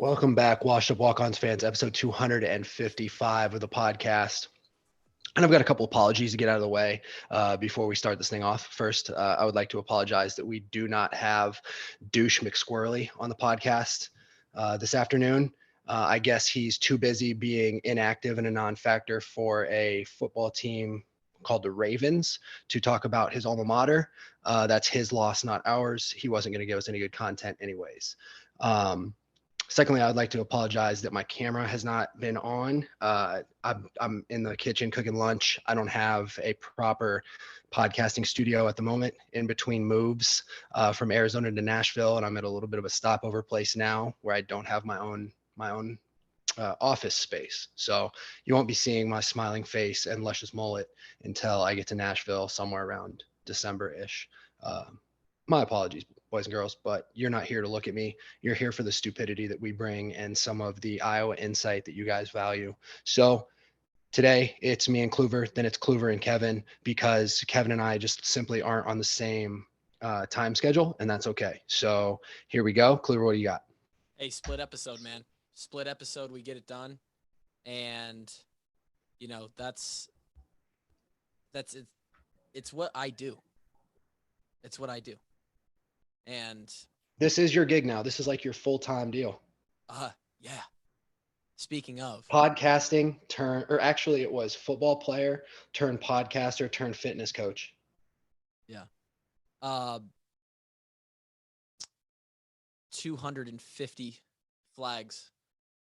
Welcome back, Washed Up Walk-Ons fans, episode 255 of the podcast. And I've got a couple apologies to get out of the way before we start this thing off. First, I would like to apologize that we do not have Douche McSquirrely on the podcast this afternoon. I guess he's too busy being inactive and a non-factor for a football team called the Ravens to talk about his alma mater. That's his loss, not ours. He wasn't going to give us any good content anyways. Secondly, I'd like to apologize that my camera has not been on. I'm in the kitchen cooking lunch. I don't have a proper podcasting studio at the moment in between moves from Arizona to Nashville, and I'm at a little bit of a stopover place now where I don't have my own office space. So you won't be seeing my smiling face and luscious mullet until I get to Nashville somewhere around December-ish. My apologies, boys and girls, but you're not here to look at me. You're here for the stupidity that we bring and some of the Iowa insight that you guys value. So today it's me and Kluver, then it's Kluver and Kevin, because Kevin and I just simply aren't on the same time schedule, and that's okay. So here we go. Kluver, what do you got? Hey, split episode, man. Split episode, we get it done. And, that's it. It's what I do. It's what I do. And this is your gig now. This is like your full-time deal. Yeah. Speaking of podcasting actually it was football player turned podcaster turned fitness coach. Yeah. 250 flags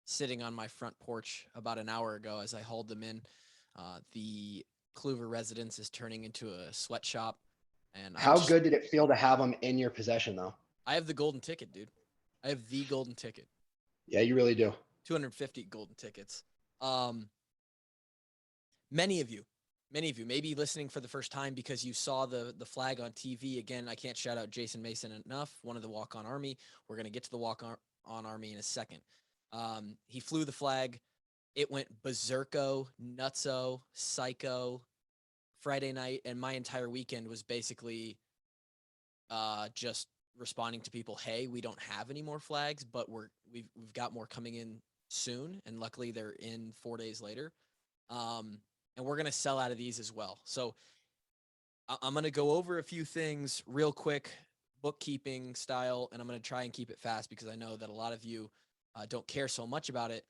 sitting on my front porch about an hour ago as I hauled them in. The Kluver residence is turning into a sweatshop. And how good did it feel to have them in your possession, though? I have the golden ticket, dude. I have the golden ticket. Yeah, you really do. 250 golden tickets. Many of you maybe listening for the first time because you saw the flag on TV. Again, I can't shout out Jason Mason enough, one of the walk-on army. We're going to get to the walk-on army in a second. He flew the flag. It went berserko, nutso, psycho Friday night, and my entire weekend was basically just responding to people, hey, we don't have any more flags, but we've got more coming in soon, and luckily they're in 4 days later. And we're going to sell out of these as well. So I'm going to go over a few things real quick, bookkeeping style, and I'm going to try and keep it fast because I know that a lot of you don't care so much about it.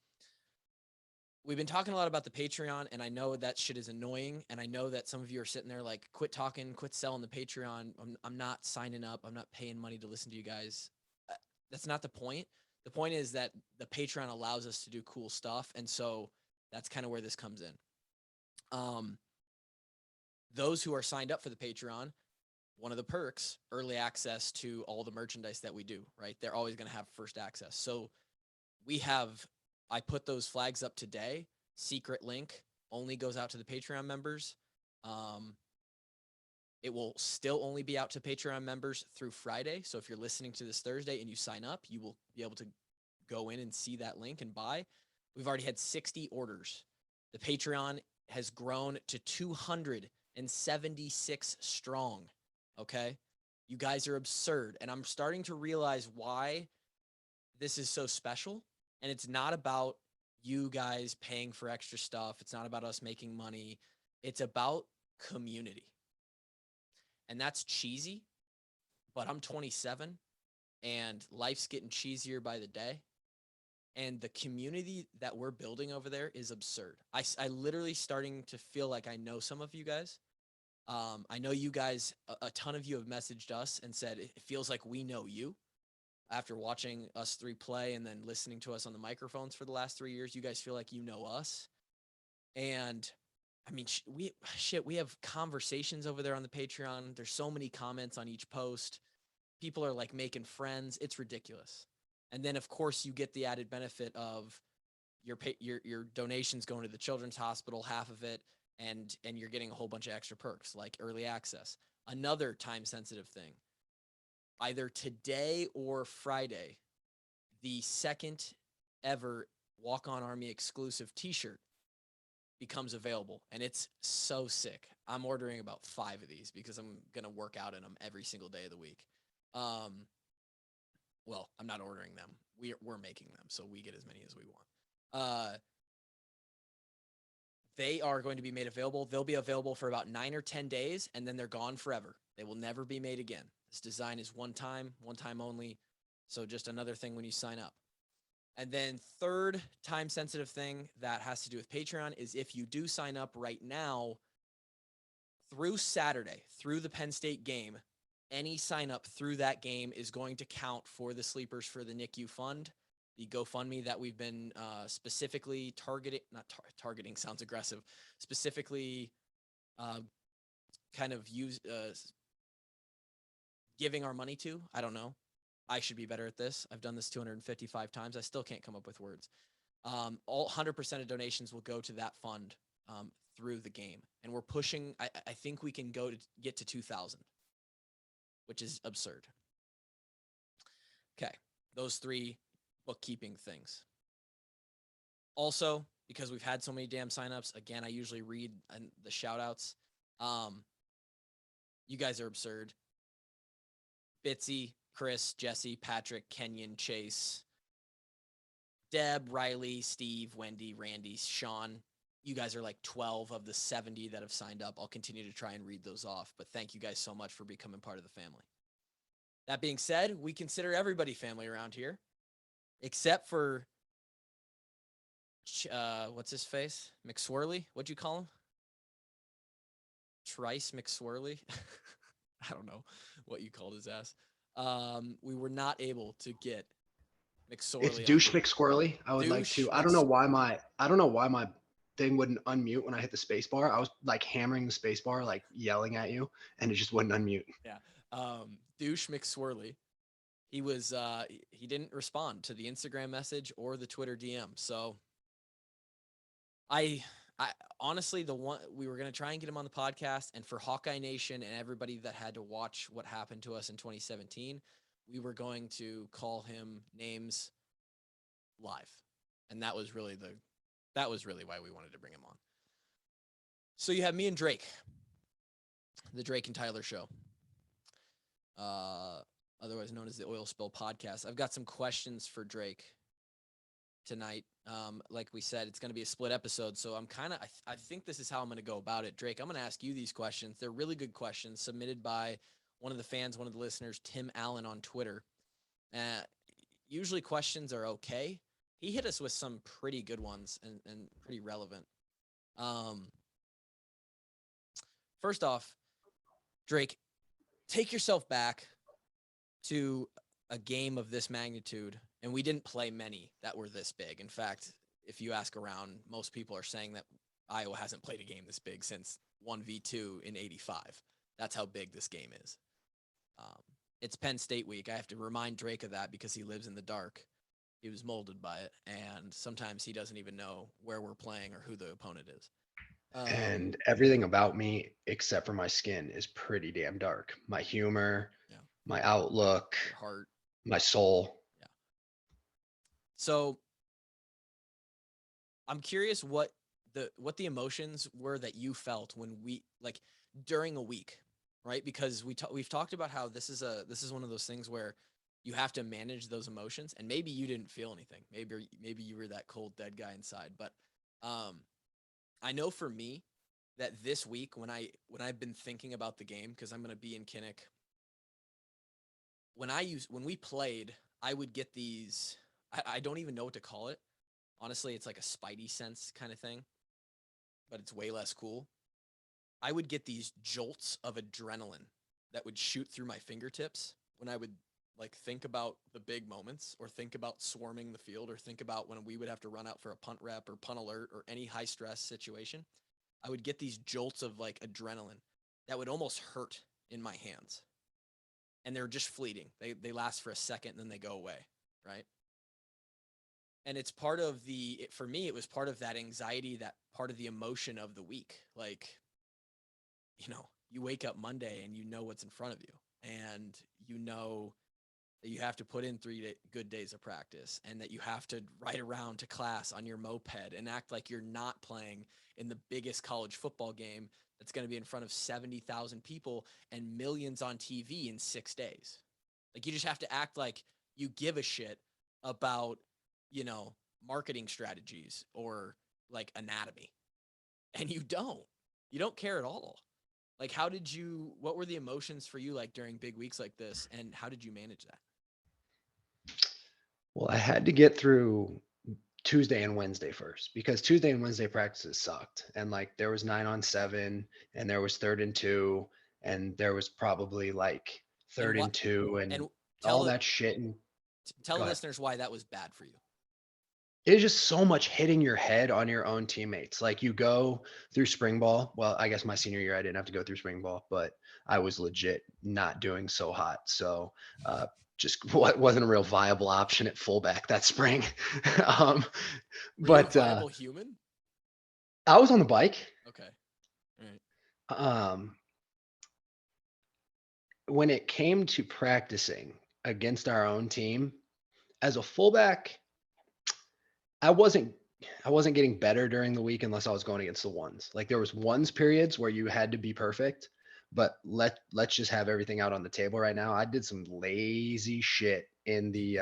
We've been talking a lot about the Patreon, and I know that shit is annoying, and I know that some of you are sitting there like, quit talking, quit selling the Patreon. I'm not signing up. I'm not paying money to listen to you guys. That's not the point. The point is that the Patreon allows us to do cool stuff, and so that's kind of where this comes in. Those who are signed up for the Patreon, one of the perks, early access to all the merchandise that we do, right? They're always going to have first access. So I put those flags up today. Secret link only goes out to the Patreon members. It will still only be out to Patreon members through Friday. So if you're listening to this Thursday and you sign up, you will be able to go in and see that link and buy. We've already had 60 orders. The Patreon has grown to 276 strong. Okay. You guys are absurd. And I'm starting to realize why this is so special. And it's not about you guys paying for extra stuff. It's not about us making money. It's about community. And that's cheesy, but I'm 27 and life's getting cheesier by the day. And the community that we're building over there is absurd. I literally starting to feel like I know some of you guys. I know you guys, a ton of you have messaged us and said, it feels like we know you. After watching us three play and then listening to us on the microphones for the last 3 years, you guys feel like you know us. And I mean, we have conversations over there on the Patreon. There's so many comments on each post. People are like making friends. It's ridiculous. And then, of course, you get the added benefit of your donations going to the Children's Hospital, half of it, and you're getting a whole bunch of extra perks like early access. Another time-sensitive thing, either today or Friday, the second ever Walk-On Army exclusive T-shirt becomes available, and it's so sick. I'm ordering about 5 of these because I'm going to work out in them every single day of the week. Well, I'm not ordering them. we're making them, so we get as many as we want. They are going to be made available. They'll be available for about 9 or 10 days, and then they're gone forever. They will never be made again. This design is one time only. So just another thing when you sign up. And then third time sensitive thing that has to do with Patreon is if you do sign up right now through Saturday, through the Penn State game, any sign up through that game is going to count for the sleepers for the NICU fund, the GoFundMe that we've been specifically targeting sounds aggressive, specifically kind of giving our money to. I don't know. I should be better at this. I've done this 255 times. I still can't come up with words. All 100% of donations will go to that fund through the game. And we're pushing, I think we can get to 2,000, which is absurd. Okay, those 3 bookkeeping things. Also, because we've had so many damn signups, again, I usually read the shout outs. You guys are absurd. Bitsy, Chris, Jesse, Patrick, Kenyon, Chase, Deb, Riley, Steve, Wendy, Randy, Sean. You guys are like 12 of the 70 that have signed up. I'll continue to try and read those off, but thank you guys so much for becoming part of the family. That being said, we consider everybody family around here, except for, what's his face? McSwirly? What'd you call him? Trice McSwirly? I don't know what you called his ass. We were not able to get McSorley. It's douche McSquirrely. I would like to. I don't know why my thing wouldn't unmute when I hit the space bar. I was like hammering the space bar, like yelling at you, and it just wouldn't unmute. Yeah. Douche McSwirly. He was he didn't respond to the Instagram message or the Twitter DM. So I honestly, the one we were going to try and get him on the podcast, and for Hawkeye Nation and everybody that had to watch what happened to us in 2017, we were going to call him names live. And that was really why we wanted to bring him on. So you have me and Drake, the Drake and Tyler show, otherwise known as the Oil Spill Podcast. I've got some questions for Drake tonight. Like we said, it's going to be a split episode. So I think this is how I'm going to go about it. Drake, I'm going to ask you these questions. They're really good questions submitted by one of the fans, one of the listeners, Tim Allen on Twitter. Usually questions are okay. He hit us with some pretty good ones and pretty relevant. First off, Drake, take yourself back to a game of this magnitude, and we didn't play many that were this big. In fact, if you ask around, most people are saying that Iowa hasn't played a game this big since 1v2 in 85. That's how big this game is. It's Penn State week. I have to remind Drake of that because he lives in the dark. He was molded by it, and sometimes he doesn't even know where we're playing or who the opponent is. And everything about me, except for my skin, is pretty damn dark. My humor, my outlook, your heart, my soul. Yeah. So I'm curious what the emotions were that you felt when we, like, during a week, right? Because we've talked about how this is one of those things where you have to manage those emotions, and maybe you didn't feel anything. Maybe you were that cold, dead guy inside. But I know for me that this week when I've been thinking about the game, because I'm going to be in Kinnick, when we played, I would get these, I don't even know what to call it. Honestly, it's like a spidey sense kind of thing, but it's way less cool. I would get these jolts of adrenaline that would shoot through my fingertips when I would like think about the big moments, or think about swarming the field, or think about when we would have to run out for a punt rep or punt alert or any high stress situation. I would get these jolts of like adrenaline that would almost hurt in my hands. And they're just fleeting. They last for a second and then they go away, right? And it's part of for me, it was part of that anxiety, that part of the emotion of the week. Like, you wake up Monday and you know what's in front of you, and you know that you have to put in 3 good days of practice, and that you have to ride around to class on your moped and act like you're not playing in the biggest college football game that's going to be in front of 70,000 people and millions on TV in 6 days. Like, you just have to act like you give a shit about, marketing strategies or like anatomy. And you don't care at all. Like, what were the emotions for you like during big weeks like this? And how did you manage that? Well, I had to get through Tuesday and Wednesday first because Tuesday and Wednesday practices sucked. And like there was 9-on-7 and there was 3rd and 2 and there was probably like And third what, and two and and all tell that shit. And tell go ahead. listeners why that was bad for you. It's just so much hitting your head on your own teammates. Like you go through spring ball. Well, I guess my senior year I didn't have to go through spring ball, but I was legit not doing so hot. So just what wasn't a real viable option at fullback that spring. um, Were you a but viable human? I was on the bike. Okay. All right. Um, when it came to practicing against our own team as a fullback, I wasn't I wasn't getting better during the week unless I was going against the ones. Like there was ones periods where you had to be perfect, but let's just have everything out on the table right now. I did some lazy shit in the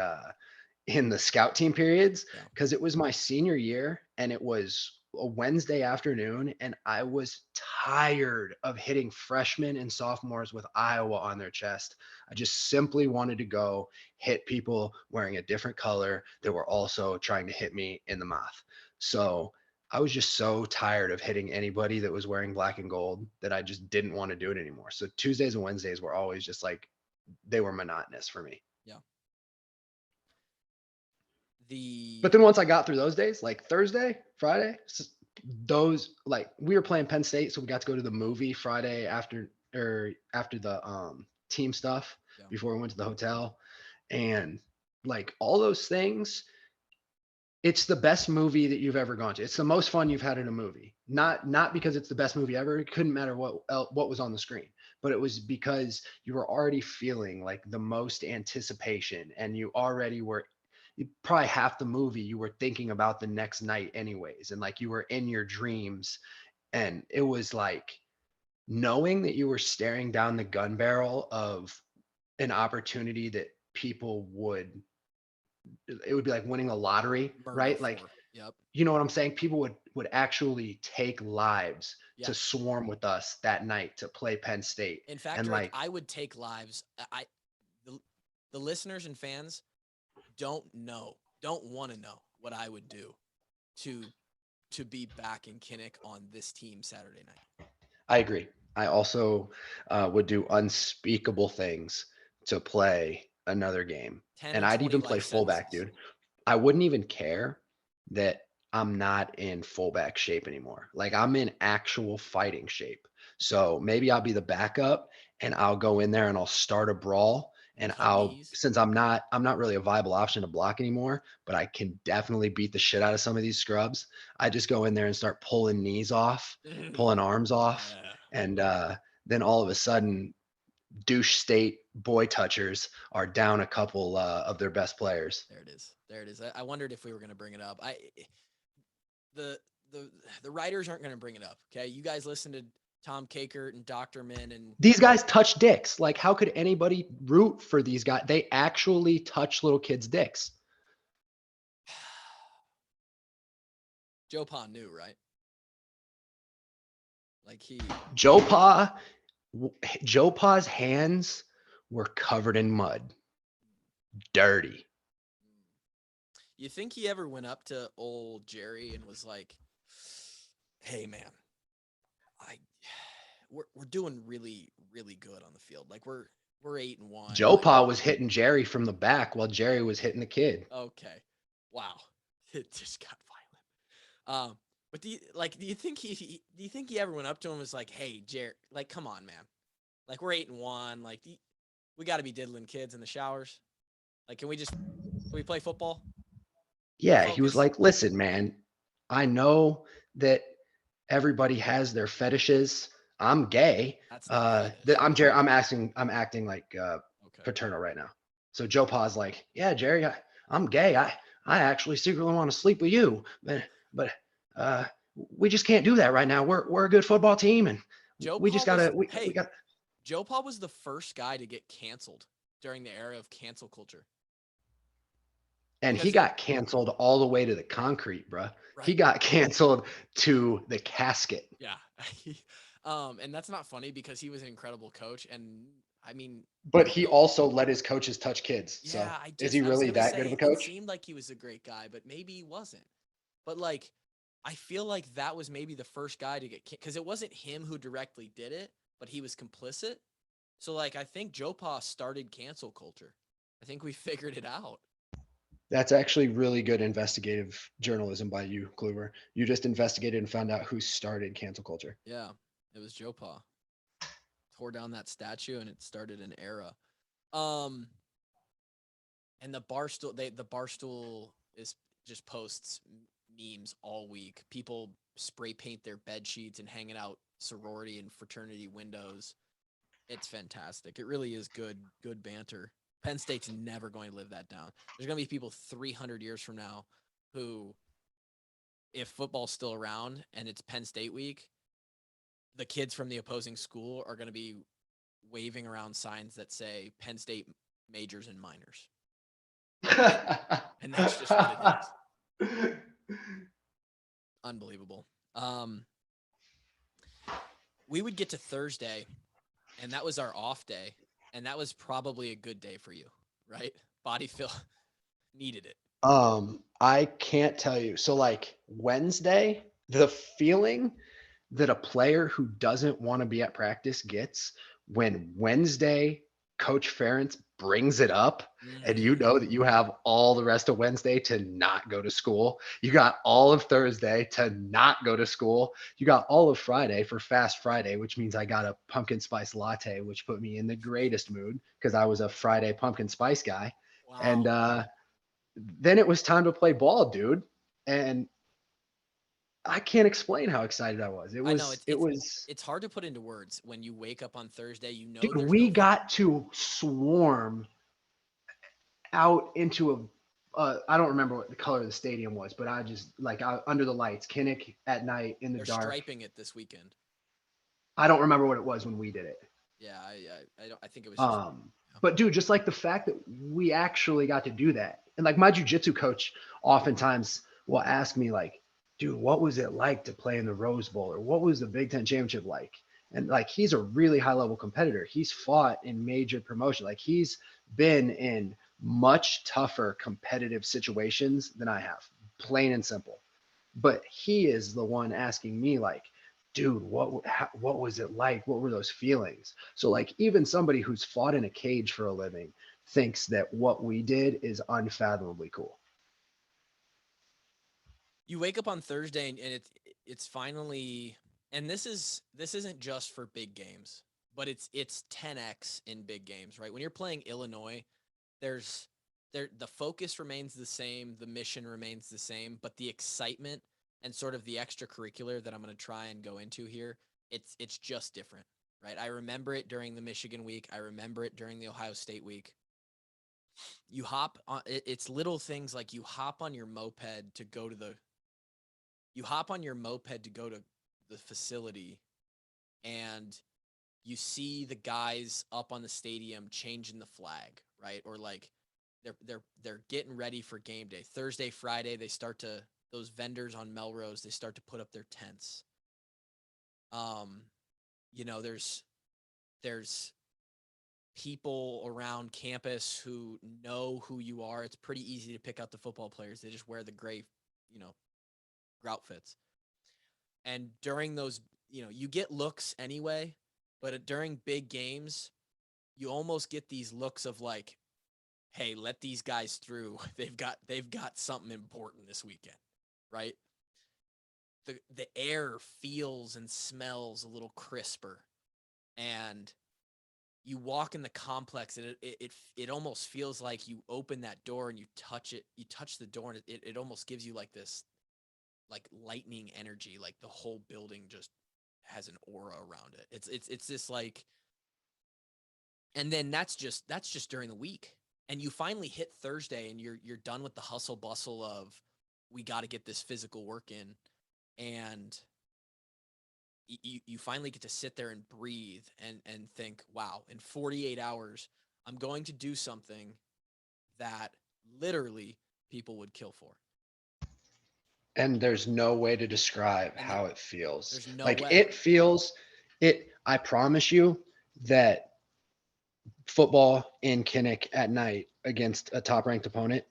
scout team periods Yeah. because it was my senior year and it was a Wednesday afternoon and I was tired of hitting freshmen and sophomores with Iowa on their chest. I just simply wanted to go hit people wearing a different color that were also trying to hit me in the mouth. So I was just so tired of hitting anybody that was wearing black and gold that I just didn't want to do it anymore. So Tuesdays and Wednesdays were always just like they were monotonous for me. Yeah. But The then once I got through those days, like Thursday, Friday, those like we were playing Penn State, so we got to go to the movie Friday after the team stuff Yeah. before we went to the hotel, and like all those things. It's the best movie that you've ever gone to. It's the most fun you've had in a movie. Not because it's the best movie ever. It couldn't matter what was on the screen, but it was because you were already feeling like the most anticipation, and you already were probably half the movie you were thinking about the next night anyways, and like you were in your dreams, and it was like knowing that you were staring down the gun barrel of an opportunity that people would it would be like winning a lottery, murder right? Like, for. Yep. you know what I'm saying? People would actually take lives to Yes. swarm with us that night to play Penn State. In fact, And Drake, like, I would take lives. The, the listeners and fans don't want to know what I would do to be back in Kinnick on this team Saturday night. I agree. I also would do unspeakable things to play another game. 10 And or I'd 20 even play life fullback, sentences. dude. I wouldn't even care that I'm not in fullback shape anymore. Like I'm in actual fighting shape. So maybe I'll be the backup and I'll go in there and I'll start a brawl and Cut knees. since I'm not really a viable option to block anymore, but I can definitely beat the shit out of some of these scrubs. I just go in there and start pulling knees off, pulling arms off, Yeah. and then all of a sudden douche state boy touchers are down a couple of their best players. There it is. There it is. I wondered if we were going to bring it up. The the the writers aren't going to bring it up. Okay, you guys listen to Tom Kakert and Dr. Min and These guys touch dicks. Like, how could anybody root for these guys? They actually touch little kids' dicks. Joe Pa knew, right? Like Joe Pa, Joe Pa's hands were covered in mud, dirty. You think he ever went up to old Jerry and was like, "Hey, man, I we're doing really really good on the field. Like we're 8-1. Joe Like Pa was hitting Jerry from the back while Jerry was hitting the kid. okay, wow, it just got violent. But do you think he ever went up to him and was like, "Hey, Jerry, like come on, man, like we're 8-1. Like we got to be diddling kids in the showers. Like can we play football? Can we Yeah, he was focus?" like, "Listen, man, I know that everybody has their fetishes. I'm gay. That's not a fetish. I'm Jerry. I'm acting like Okay. paternal right now. So Joe Pa's like, yeah, Jerry, I'm gay. I actually secretly want to sleep with you, but uh, we just can't do that right now. We're a good football team, and Joe we Pa just was gotta we got. Joe Pa was the first guy to get canceled during the era of cancel culture. And he because got canceled all the way to the concrete, bruh. He right. got canceled to the casket. Yeah. And that's not funny because he was an incredible coach. And I mean, I But don't he know. also let his coaches touch kids. So Yeah, is he I was really gonna that good of say a it coach? seemed like he was a great guy, but maybe he wasn't. But like, I feel like that was maybe the first guy to get because it wasn't him who directly did it, but he was complicit. So like, I think Joe Pa started cancel culture. I think we figured it out. That's actually really good investigative journalism by you, Kluber. You just investigated and found out who started cancel culture. Yeah, it was Joe Pa tore down that statue and it started an era. Um, and the barstool is just posts memes all week. People spray paint their bed sheets and hanging out sorority and fraternity windows. It's fantastic. It really is good banter. Penn State's never going to live that down. There's going to be people 300 years from now who, if football's still around and it's Penn State week, the kids from the opposing school are going to be waving around signs that say Penn State majors and minors. And that's just what it is. Unbelievable. Um, we would get to Thursday, and that was our off day, and that was probably a good day for you, right? Body feel needed it. I can't tell you. So like Wednesday, the feeling that a player who doesn't want to be at practice gets when Wednesday Coach Ferentz brings it up and you Mm. know that you have all the rest of Wednesday to not go to school. You got all of Thursday to not go to school. You got all of Friday for Fast Friday, which means I got a pumpkin spice latte, which put me in the greatest mood because I was a Friday pumpkin spice guy. And Wow. then it was time to play ball, dude. And I can't explain how excited I was. I know It was it's hard to put into words when you wake up on Thursday, you know dude, there's we no got to swarm out into I don't remember what the color of the stadium was, but I just like under the lights, Kinnick at night in the they're dark. striping it this weekend. I don't remember what it was when we did it. Yeah, I don't I think it was just Um, yeah. but dude, just like the fact that we actually got to do that, and like my jujitsu coach oftentimes will ask me like, dude, what was it like to play in the Rose Bowl, or what was the Big Ten championship like? And like he's a really high level competitor. He's fought in major promotion. Like he's been in much tougher competitive situations than I have, plain and simple. But he is the one asking me like, dude, what was it like? What were those feelings? So like even somebody who's fought in a cage for a living thinks that what we did is unfathomably cool. You wake up on Thursday and it's finally and this isn't just for big games, but it's 10x in big games, right? When you're playing Illinois, there's the focus remains the same, the mission remains the same, but the excitement and sort of the extracurricular that I'm going to try and go into here, it's just different, right? I remember it during the Michigan week, I remember it during the Ohio State week. You hop on it's little things like you hop on your moped to go to the facility and you see the guys up on the stadium changing the flag, right? Or like they're getting ready for game day. Thursday, Friday, they start to those vendors on Melrose, they start to put up their tents. Um, you know, there's people around campus who know who you are. It's pretty easy to pick out the football players. They just wear the gray, you know, outfits. And during those, you know, you get looks anyway, but during big games, you almost get these looks of like, hey, let these guys through. They've got something important this weekend, right? The air feels and smells a little crisper, and you walk in the complex, and it almost feels like you open that door and you touch it. You touch the door, and it almost gives you like this like lightning energy, like the whole building just has an aura around it. It's this like, and then that's just during the week, and you finally hit Thursday, and you're done with the hustle bustle of we got to get this physical work in, and you finally get to sit there and breathe and think, wow, in 48 hours, I'm going to do something that literally people would kill for. And there's no way to describe And how it feels. there's no Like way. it feels it. I promise you that football in Kinnick at night against a top ranked opponent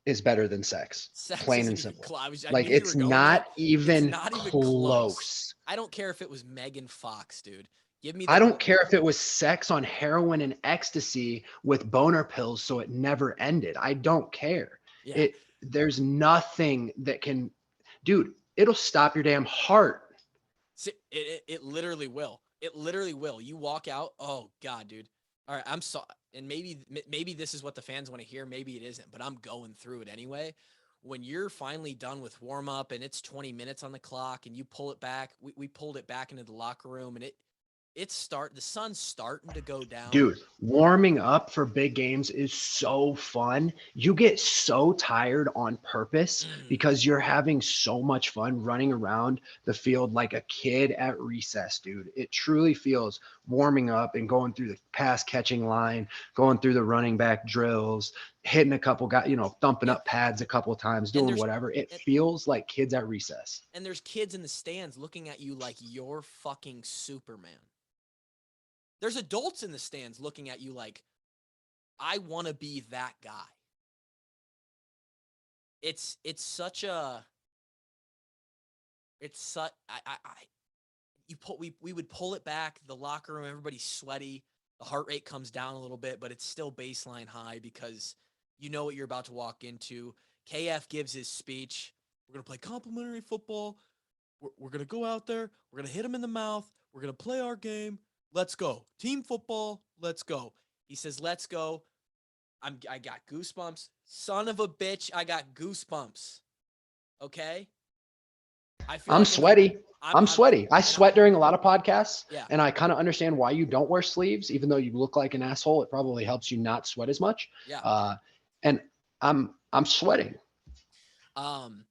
is better than sex. Sex Plain isn't and even simple. close. I Like knew you were it's going there. not It's even not even close. close. I don't care if it was Megan Fox, dude. Give me I the don't care if it was sex on heroin and ecstasy with boner pills so it never ended. I don't care. yeah. There's nothing that can, dude, it'll stop your damn heart. It literally will. It literally will. You walk out. Oh God, dude. All right, I'm sorry. And maybe this is what the fans want to hear. Maybe it isn't, but I'm going through it anyway. When you're finally done with warm up and it's 20 minutes on the clock and you pull it back, we pulled it back into the locker room and the sun's starting to go down. Dude, warming up for big games is so fun. You get so tired on purpose because you're having so much fun running around the field like a kid at recess, dude. It truly feels warming up and going through the pass catching line, going through the running back drills, hitting a couple guys, thumping Yeah. up pads a couple times, And doing whatever. It and, feels like kids at recess. and there's kids in the stands looking at you like you're fucking Superman. There's adults in the stands looking at you like, I want to be that guy. It's such a it's such I we would pull it back, the locker room, everybody's sweaty, the heart rate comes down a little bit, but it's still baseline high because you know what you're about to walk into. KF gives his speech. We're going to play complimentary football. We're going to go out there. We're going to hit him in the mouth. We're going to play our game. Let's go. Team football. Let's go. He says, let's go. I got goosebumps. Son of a bitch, I got goosebumps. Okay? I feel I'm like sweaty. I'm sweaty. I sweat during a lot of podcasts, yeah. and I kind of understand why you don't wear sleeves, even though you look like an asshole. It probably helps you not sweat as much. Yeah. And I'm sweating. And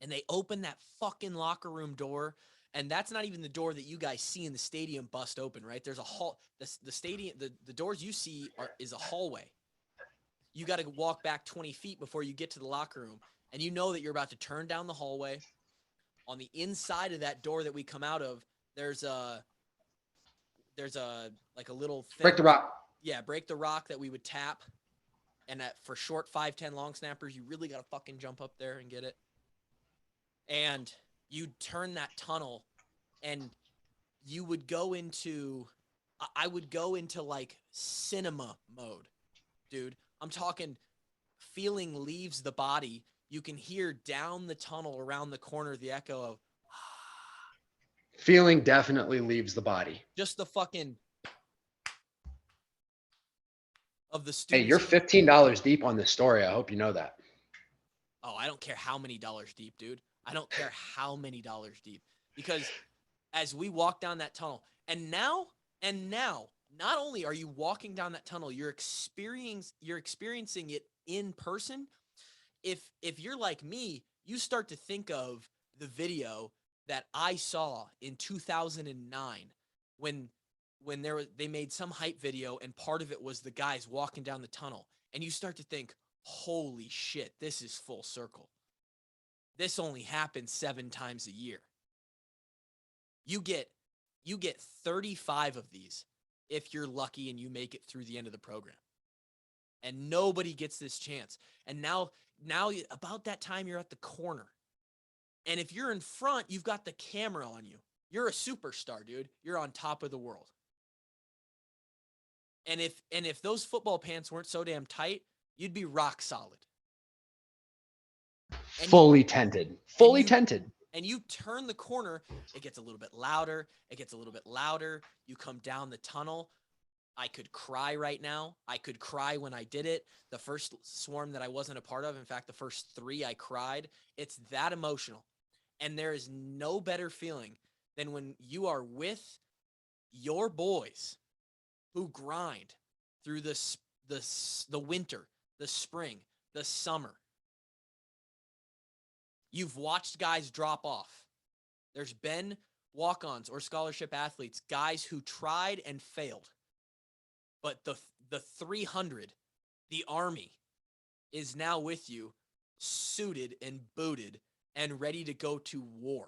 they open that fucking locker room door, and that's not even the door that you guys see in the stadium bust open, right? There's a hall. The stadium, the doors you see is a hallway. You got to walk back 20 feet before you get to the locker room, and you know that you're about to turn down the hallway. On the inside of that door that we come out of, there's a like a little thing. Break the rock. Yeah, break the rock that we would tap. And for short 5'10" long snappers, you really got to fucking jump up there and get it. And you'd turn that tunnel and you would go into, I would go into like cinema mode, dude. I'm talking feeling leaves the body. You can hear down the tunnel around the corner the echo of feeling definitely leaves the body. just the fucking of the Hey, students. you're $15 deep on this story. I hope you know that. Oh, I don't care how many dollars deep, dude. I don't care how many dollars deep. Because as we walk down that tunnel, and now, not only are you walking down that tunnel, you're experiencing it in person. If you're like me, you start to think of the video that I saw in 2009 when they made some hype video and part of it was the guys walking down the tunnel, and you start to think, holy shit, this is full circle. This only happens 7 times a year. You get 35 of these if you're lucky and you make it through the end of the program. And nobody gets this chance. And now about that time you're at the corner. And if you're in front, you've got the camera on you. You're a superstar, dude. You're on top of the world. And if those football pants weren't so damn tight, you'd be rock solid. Fully tented. Fully tented. And you turn the corner, it gets a little bit louder. It gets a little bit louder. You come down the tunnel. I could cry right now. I could cry when I did it. The first swarm that I wasn't a part of, in fact, the first 3 I cried. It's that emotional. And there is no better feeling than when you are with your boys who grind through the winter, the spring, the summer. You've watched guys drop off. There's been walk-ons or scholarship athletes, guys who tried and failed. But the 300, the Army, is now with you, suited and booted and ready to go to war.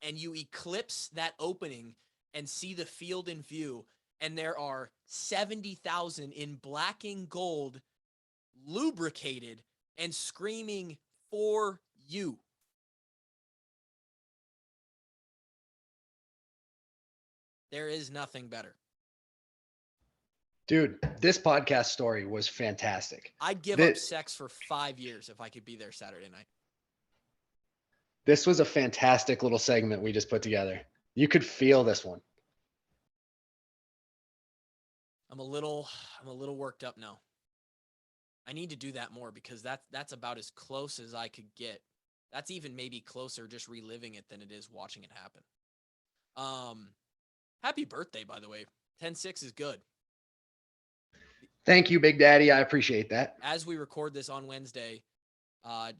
And you eclipse that opening and see the field in view, and there are 70,000 in black and gold, lubricated and screaming for you. There is nothing better. Dude, this podcast story was fantastic. I'd give up This, sex for 5 years if I could be there Saturday night. this was a fantastic little segment we just put together. You could feel this one. I'm a little worked up now. I need to do that more because that's about as close as I could get. That's even maybe closer just reliving it than it is watching it happen. Happy birthday, by the way. 10-6 is good. Thank you, Big Daddy. I appreciate that. As we record this on Wednesday,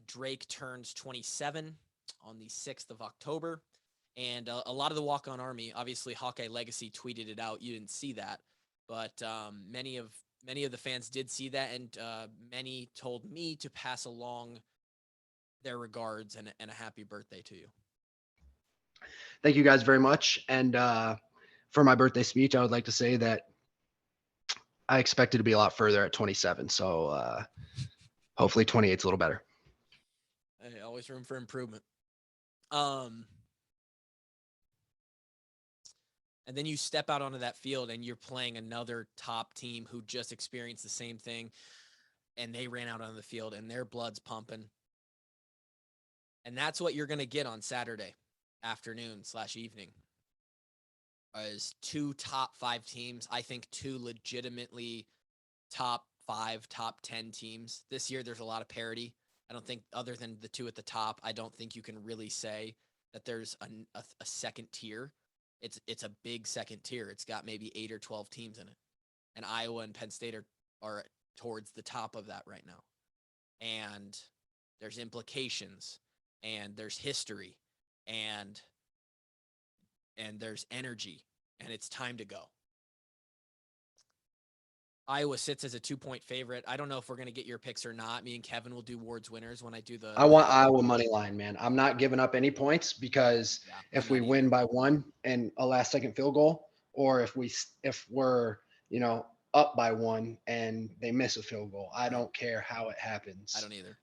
Drake turns 27 on the 6th of October. And a lot of the Walk-On Army, obviously Hawkeye Legacy tweeted it out. You didn't see that. But many of the fans did see that, and many told me to pass along their regards and a happy birthday to you. Thank you guys very much. And for my birthday speech, I would like to say that I expected to be a lot further at 27. So hopefully 28 is a little better. Hey, always room for improvement. And then you step out onto that field and you're playing another top team who just experienced the same thing, and they ran out on the field and their blood's pumping. And that's what you're going to get on Saturday afternoon/evening is 2 top 5 teams. I think 2 legitimately top 5, top 10 teams. This year, there's a lot of parity. I don't think, other than the 2 at the top, I don't think you can really say that there's a second tier. It's a big second tier. It's got maybe 8 or 12 teams in it. And Iowa and Penn State are towards the top of that right now. And there's implications, and there's history, and there's energy, and it's time to go. Iowa sits as a 2-point favorite. I don't know if we're going to get your picks or not. Me and Kevin will do Ward's winners when I do the. I want Iowa money line, man. I'm not giving up any points because if we win by 1 and a last second field goal, or if we're up by 1 and they miss a field goal, I don't care how it happens. I don't either.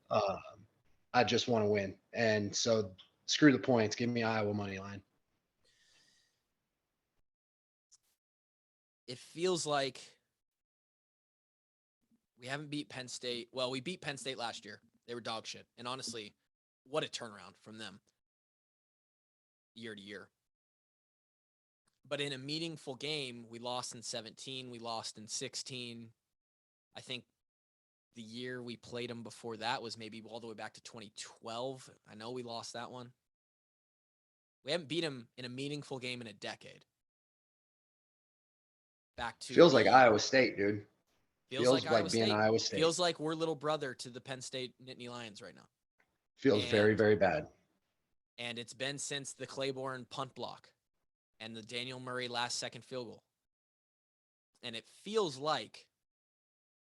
I just want to win, and so screw the points. Give me Iowa money line. It feels like we haven't beat Penn State. Well, we beat Penn State last year. They were dog shit. And honestly, what a turnaround from them year to year. But in a meaningful game, we lost in 17. We lost in 16. I think the year we played them before that was maybe all the way back to 2012. I know we lost that one. We haven't beat them in a meaningful game in a decade. Back to feels like Iowa State, dude. Feels like being Iowa State. Feels like we're little brother to the Penn State Nittany Lions right now. Feels very, very bad. And it's been since the Claiborne punt block and the Daniel Murray last second field goal. And it feels like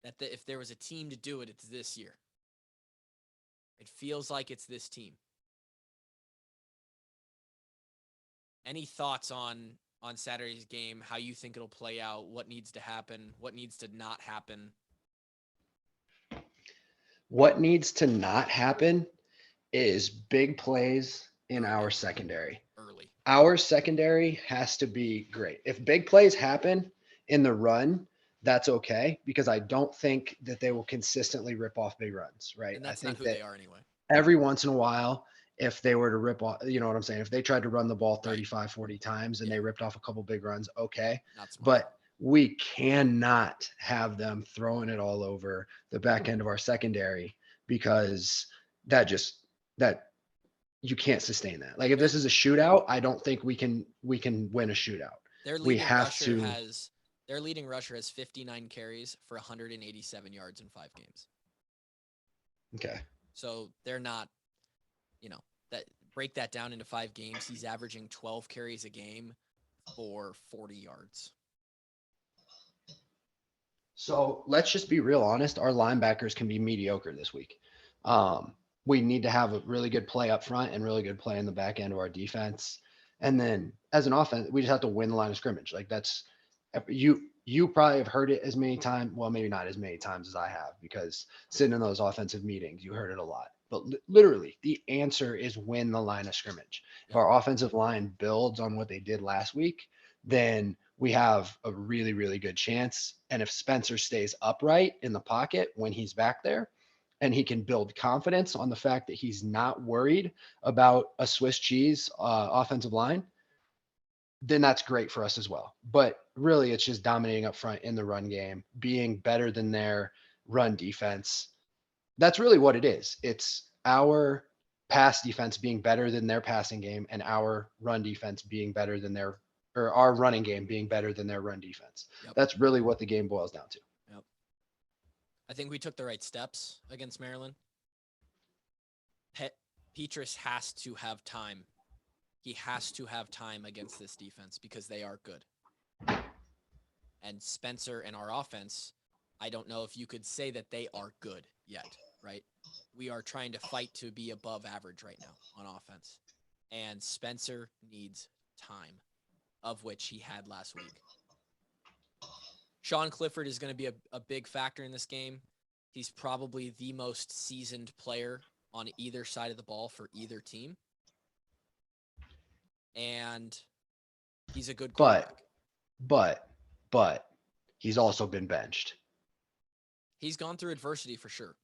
that if there was a team to do it, it's this year. It feels like it's this team. Any thoughts on Saturday's game, how you think it'll play out, what needs to happen, what needs to not happen? What needs to not happen is big plays in our secondary. Early. Our secondary has to be great. If big plays happen in the run, that's okay, because I don't think that they will consistently rip off big runs, right? And that's I think not who they are anyway. Every once in a while, if they were to rip off, you know what I'm saying? If they tried to run the ball 35, 40 times and they ripped off a couple big runs, okay. Not smart. But we cannot have them throwing it all over the back end of our secondary, because that you can't sustain that. Like, if this is a shootout, I don't think we can win a shootout. Their leading rusher has 59 carries for 187 yards in 5 games. Okay. So they're not, that break that down into 5 games. He's averaging 12 carries a game for 40 yards. So let's just be real honest. Our linebackers can be mediocre this week. Um, we need to have a really good play up front and really good play in the back end of our defense. And then as an offense, we just have to win the line of scrimmage. Like that's you probably have heard it as many times. Well, maybe not as many times as I have because sitting in those offensive meetings, you heard it a lot. But literally, the answer is win the line of scrimmage. If Yep. our offensive line builds on what they did last week, then we have a really, really good chance. And if Spencer stays upright in the pocket when he's back there, and he can build confidence on the fact that he's not worried about a Swiss cheese offensive line, then that's great for us as well. But really, it's just dominating up front in the run game, being better than their run defense. That's really what it is. It's our pass defense being better than their passing game and our run defense being better than their or our running game being better than their run defense. Yep. That's really what the game boils down to. Yep. I think we took the right steps against Maryland. Petrus has to have time. He has to have time against this defense because they are good. And Spencer and our offense, I don't know if you could say that they are good yet, right? We are trying to fight to be above average right now on offense. And Spencer needs time, of which he had last week. Sean Clifford is going to be a big factor in this game. He's probably the most seasoned player on either side of the ball for either team. And he's a good quarterback. But he's also been benched. He's gone through adversity for sure.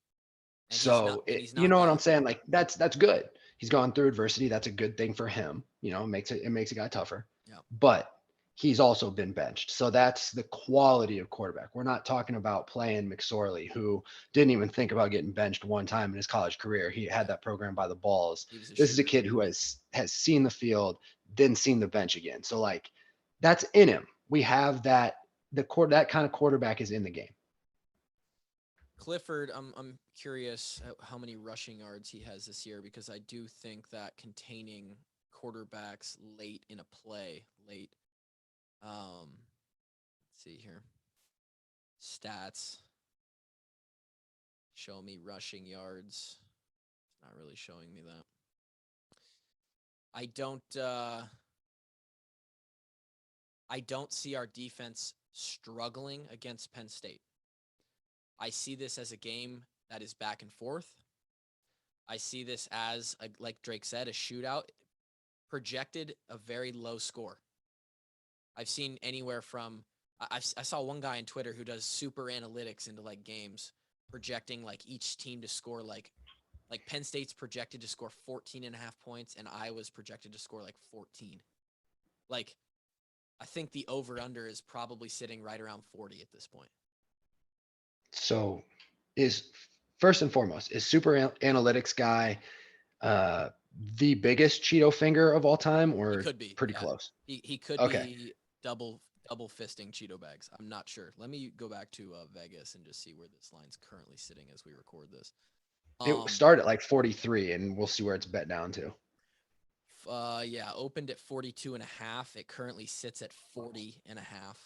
And So he's you not know what I'm done. saying? Like that's good. He's gone through adversity. That's a good thing for him. It makes a guy tougher. Yeah. But he's also been benched. So that's the quality of quarterback. We're not talking about playing McSorley, who didn't even think about getting benched one time in his college career. He had that program by the balls. He was a This is a shooter. kid who has seen the field, then seen the bench again. So like that's in him. We have that kind of quarterback is in the game. Clifford, I'm curious how many rushing yards he has this year because I do think that containing quarterbacks late in a play, let's see here. Stats show me rushing yards. It's not really showing me that. I don't see our defense struggling against Penn State. I see this as a game that is back and forth. I see this as, like Drake said, a shootout, projected a very low score. I've seen anywhere from I saw one guy on Twitter who does super analytics into like games, projecting like each team to score like Penn State's projected to score 14 and a half points and Iowa's projected to score like 14. Like I think the over under is probably sitting right around 40 at this point. So is first and foremost, is analytics guy uh the biggest Cheeto finger of all time He or could be, pretty yeah. close? He could Okay. be double fisting Cheeto bags. I'm not sure. Let me go back to Vegas and just see where this line's currently sitting as we record this. It Um, started at like 43 and we'll see where it's bet down to. yeah, opened at 42 and a half. It currently sits at 40 and a half,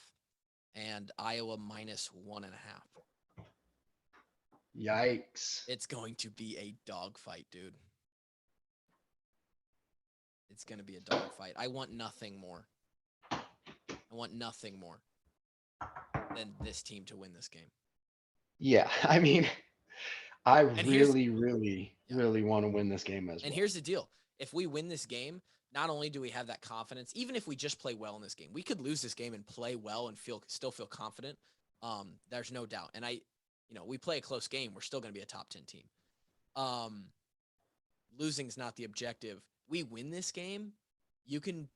and Iowa minus 1.5. Yikes. It's going to be a dogfight, dude. It's going to be a dogfight. I want nothing more. I want nothing more than this team to win this game. Yeah, I mean, I And here's really, really, yeah. really want to win this game as And well. here's the deal. If we win this game, not only do we have that confidence, even if we just play well in this game, we could lose this game and play well and still feel confident. There's no doubt. And we play a close game, we're still going to be a top 10 team. Losing is not the objective. We win this game, you can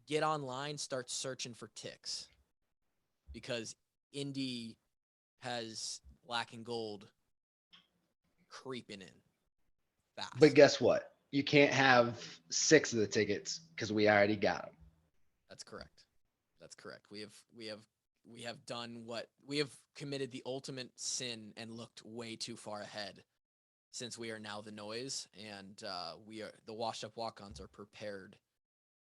get online, start searching for ticks because Indy has black and gold creeping in But fast. guess what? You can't have 6 of the tickets because we already got them. That's correct. That's correct. We have done what we have committed the ultimate sin and looked way too far ahead since we are now the noise and we are the washed up walk-ons are prepared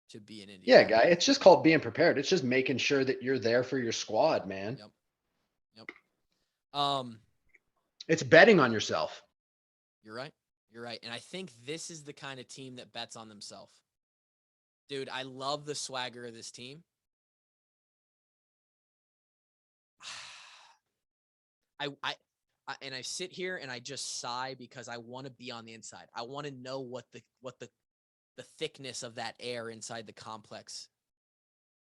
to be in Yeah, Indiana. guy. It's just called being prepared. It's just making sure that you're there for your squad, man. Yep. Yep. Um, It's betting on yourself. you're right. You're right. And I think this is the kind of team that bets on themselves. Dude, I love the swagger of this team. And I sit here and I just sigh because I want to be on the inside. I want to know what the thickness of that air inside the complex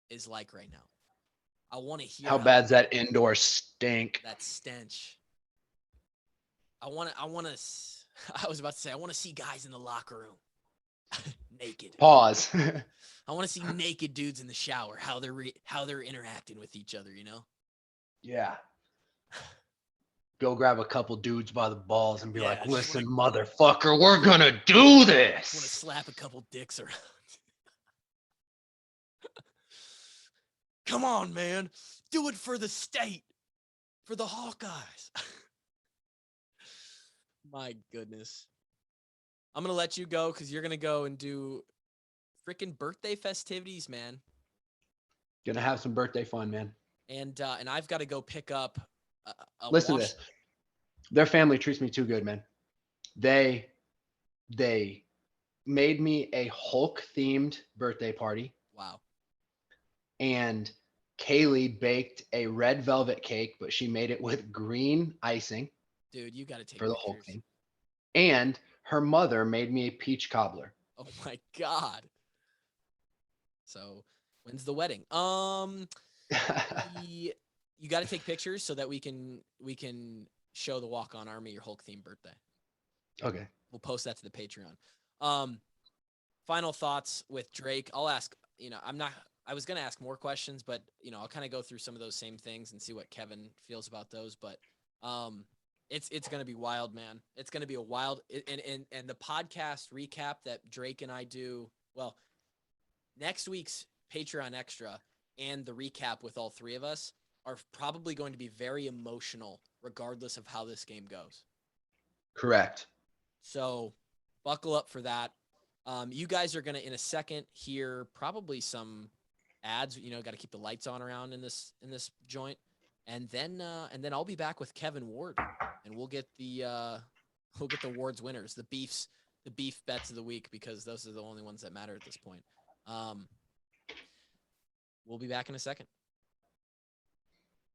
is like right now. I want to hear How how bad's that indoor stink? that stench. I want to I was about to say I want to see guys in the locker room naked. Pause. I want to see naked dudes in the shower, how they're interacting with each other, you know? Yeah. Go grab a couple dudes by the balls and be Yeah, like, I just listen, want motherfucker, we're gonna do to this. slap a couple dicks around. Come on, man. Do it for the state, for the Hawkeyes. My goodness. I'm going to let you go because you're going to go and do freaking birthday festivities, man. Gonna have some birthday fun, man. And I've got to go pick up a Listen to wash. this. Their family treats me too good, man. They they made me a Hulk themed birthday party, Wow. and Kaylee baked a red velvet cake, but she made it with green icing Dude, you got to take for the Hulk pictures. theme. And her mother made me a peach cobbler. Oh my God. So when's the wedding? You got to take pictures so that we can show the Walk On Army your Hulk themed birthday. Okay. We'll post that to the Patreon. Final thoughts with Drake. I'll ask, I was going to ask more questions, but I'll kind of go through some of those same things and see what Kevin feels about those. But it's going to be wild, man. It's going to be a wild, and the podcast recap that Drake and I do, well, next week's Patreon extra and the recap with all three of us are probably going to be very emotional, regardless of how this game goes. Correct. So buckle up for that. You guys are going to, in a second, hear probably some ads. Got to keep the lights on around in this joint, and then I'll be back with Kevin Ward, and we'll get the Ward's winners, the beef bets of the week, because those are the only ones that matter at this point. We'll be back in a second.